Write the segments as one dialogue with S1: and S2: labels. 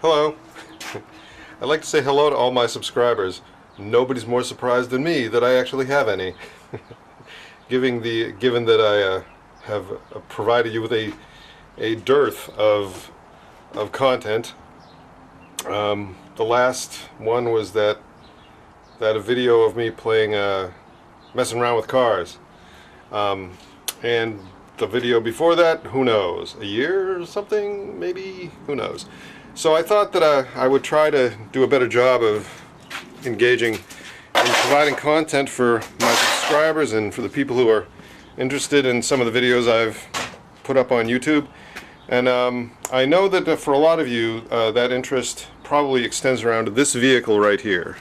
S1: Hello. I'd like to say hello to all my subscribers. Nobody's more surprised than me that I actually have any. Given that I have provided you with a dearth of content. The last one was that a video of me playing messing around with cars. And the video before that, who knows, a year or something, maybe, who knows. So I thought that I would try to do a better job of engaging in providing content for my subscribers and for the people who are interested in some of the videos I've put up on YouTube. And I know that for a lot of you, that interest probably extends around to this vehicle right here.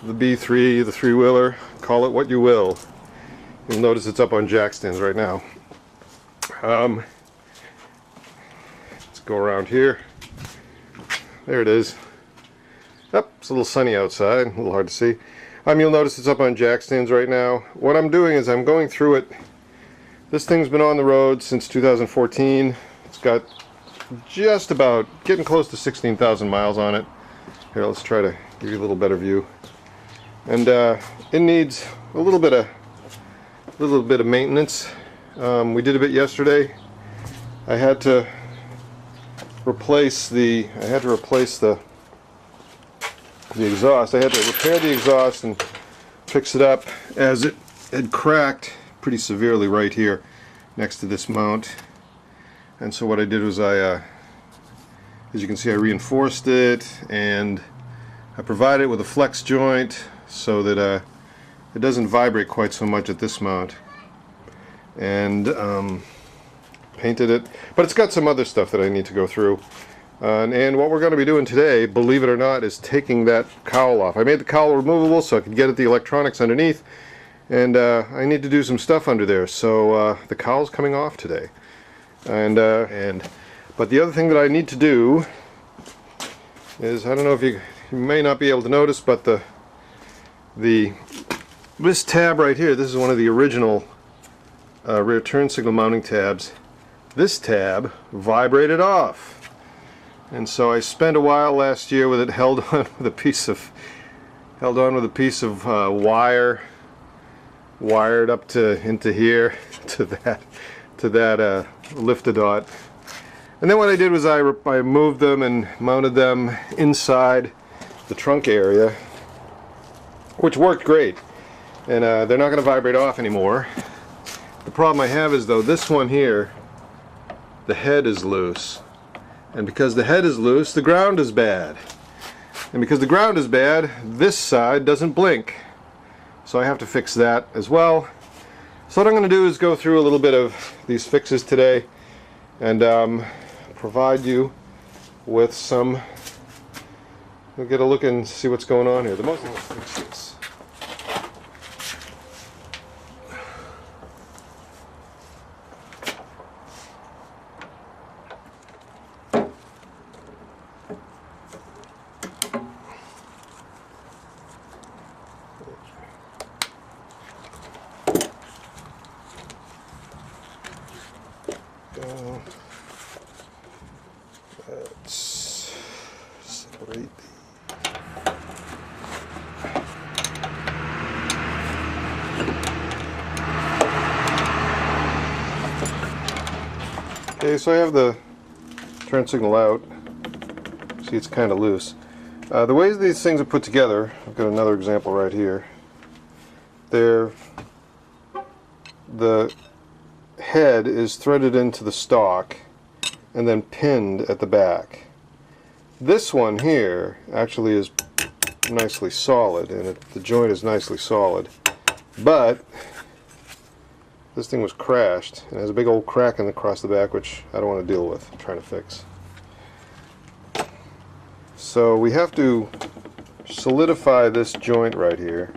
S1: The B3, the three-wheeler, call it what you will. You'll notice it's up on jack stands right now. Let's go around here. There it is. Yep, it's a little sunny outside, a little hard to see. You'll notice it's up on jack stands right now. What I'm doing is I'm going through it. This thing's been on the road since 2014. It's got just about getting close to 16,000 miles on it. Here, let's try to give you a little better view. And it needs a little bit of maintenance. We did a bit yesterday. I had to replace the exhaust. I had to repair the exhaust and fix it up, as it had cracked pretty severely right here next to this mount. And so what I did was as you can see, I reinforced it and I provided it with a flex joint so that it doesn't vibrate quite so much at this mount, and painted it. But it's got some other stuff that I need to go through. And what we're going to be doing today, believe it or not, is taking that cowl off. I made the cowl removable so I could get at the electronics underneath, and I need to do some stuff under there. So the cowl's coming off today. But the other thing that I need to do is, I don't know if you may not be able to notice, but this tab right here, this is one of the original rear turn signal mounting tabs. This tab vibrated off. And so I spent a while last year with it held on with a piece of wire wired up into here to that liftadot. And then what I did was I moved them and mounted them inside the trunk area, which worked great. And they're not going to vibrate off anymore. The problem I have is, though, this one here, the head is loose. And because the head is loose, the ground is bad. And because the ground is bad, this side doesn't blink. So I have to fix that as well. So what I'm going to do is go through a little bit of these fixes today and provide you with some. We'll get a look and see what's going on here. The most fixes. Let's separate Okay, so I have the turn signal out. See, it's kind of loose. The ways these things are put together, I've got another example right here. The head is threaded into the stock and then pinned at the back. This one here actually is nicely solid, and the joint is nicely solid, but this thing was crashed and has a big old crack across the back, which I don't want to deal with. I'm trying to fix. So we have to solidify this joint right here.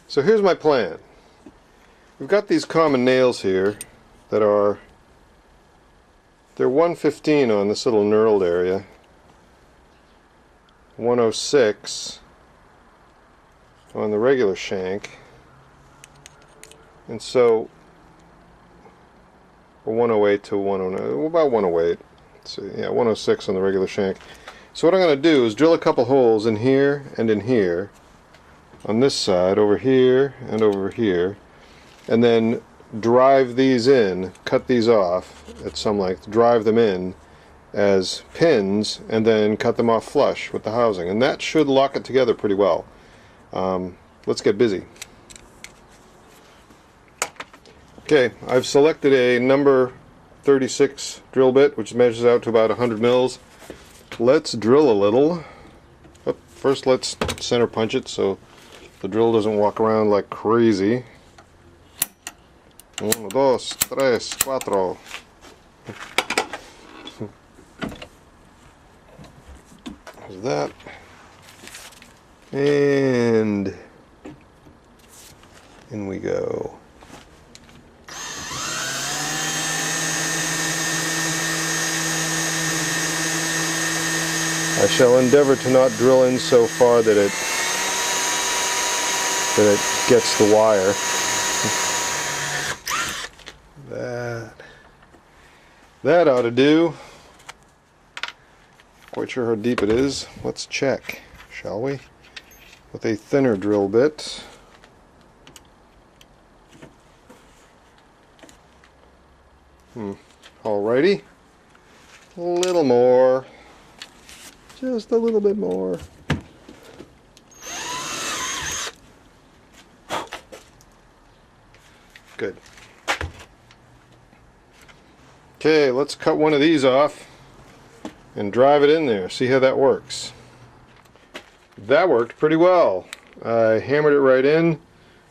S1: So here's my plan. We've got these common nails here that they're 115 on this little knurled area, 106 on the regular shank, and so or 108 to 109, about 108. Let's see, yeah, 106 on the regular shank. So what I'm going to do is drill a couple holes in here and in here, on this side, over here and over here, and then drive these in, cut these off at some length, drive them in as pins, and then cut them off flush with the housing. And that should lock it together pretty well. Let's get busy. Okay, I've selected a number 36 drill bit, which measures out to about 100 mils. Let's drill a little. Oh, first let's center punch it so the drill doesn't walk around like crazy. 1, 2, 3, 4. There's that. And in we go. I shall endeavor to not drill in so far that it gets the wire. That ought to do. Quite sure how deep it is. Let's check, shall we? With a thinner drill bit. Alrighty. A little more. Just a little bit more. Good. Okay, let's cut one of these off and drive it in there. See how that works. That worked pretty well. I hammered it right in.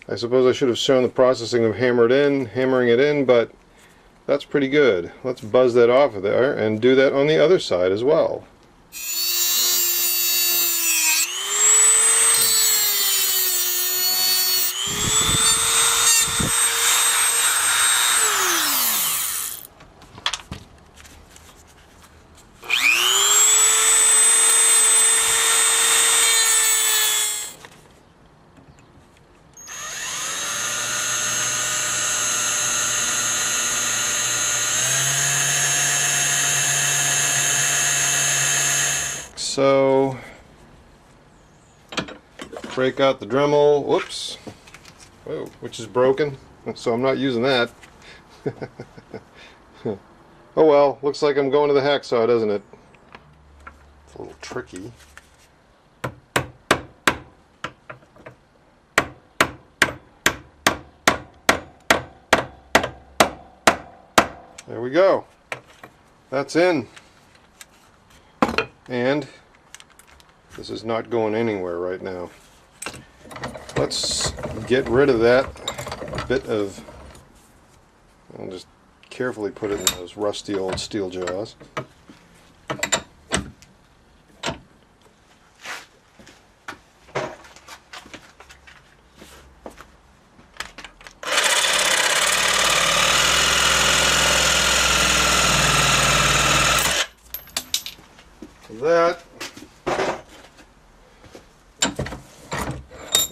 S1: I suppose I should have shown the processing of hammering it in, but that's pretty good. Let's buzz that off of there and do that on the other side as well. So, break out the Dremel, whoops, whoa, which is broken, so I'm not using that. Oh well, looks like I'm going to the hacksaw, doesn't it? It's a little tricky. There we go. That's in. And this is not going anywhere right now. Let's get rid of that bit of, I'll just carefully put it in those rusty old steel jaws. That,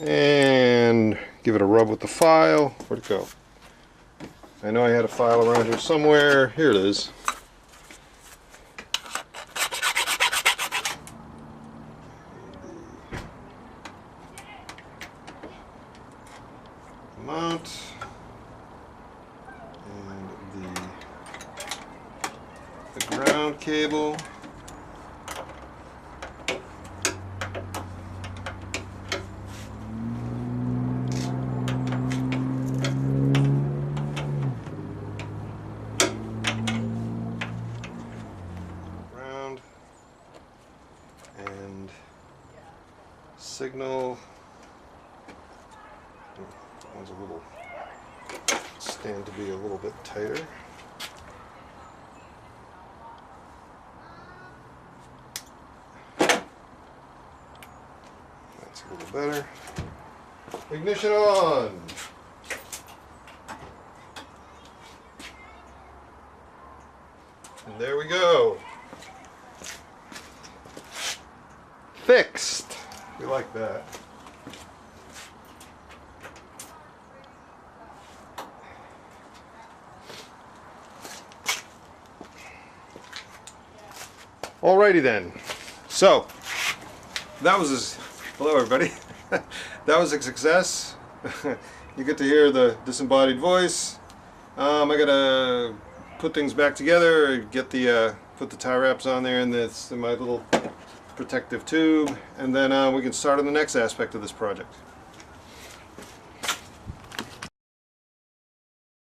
S1: and give it a rub with the file. Where'd it go? I know I had a file around here somewhere. Here it is. Mount and the ground cable. And signal. That one's a little, stand to be a little bit tighter. That's a little better. Ignition on. And there we go. Fixed. We like that. Alrighty then. So that was hello everybody. That was a success. You get to hear the disembodied voice. I gotta put things back together, get the put the tie wraps on there in my little protective tube, and then we can start on the next aspect of this project.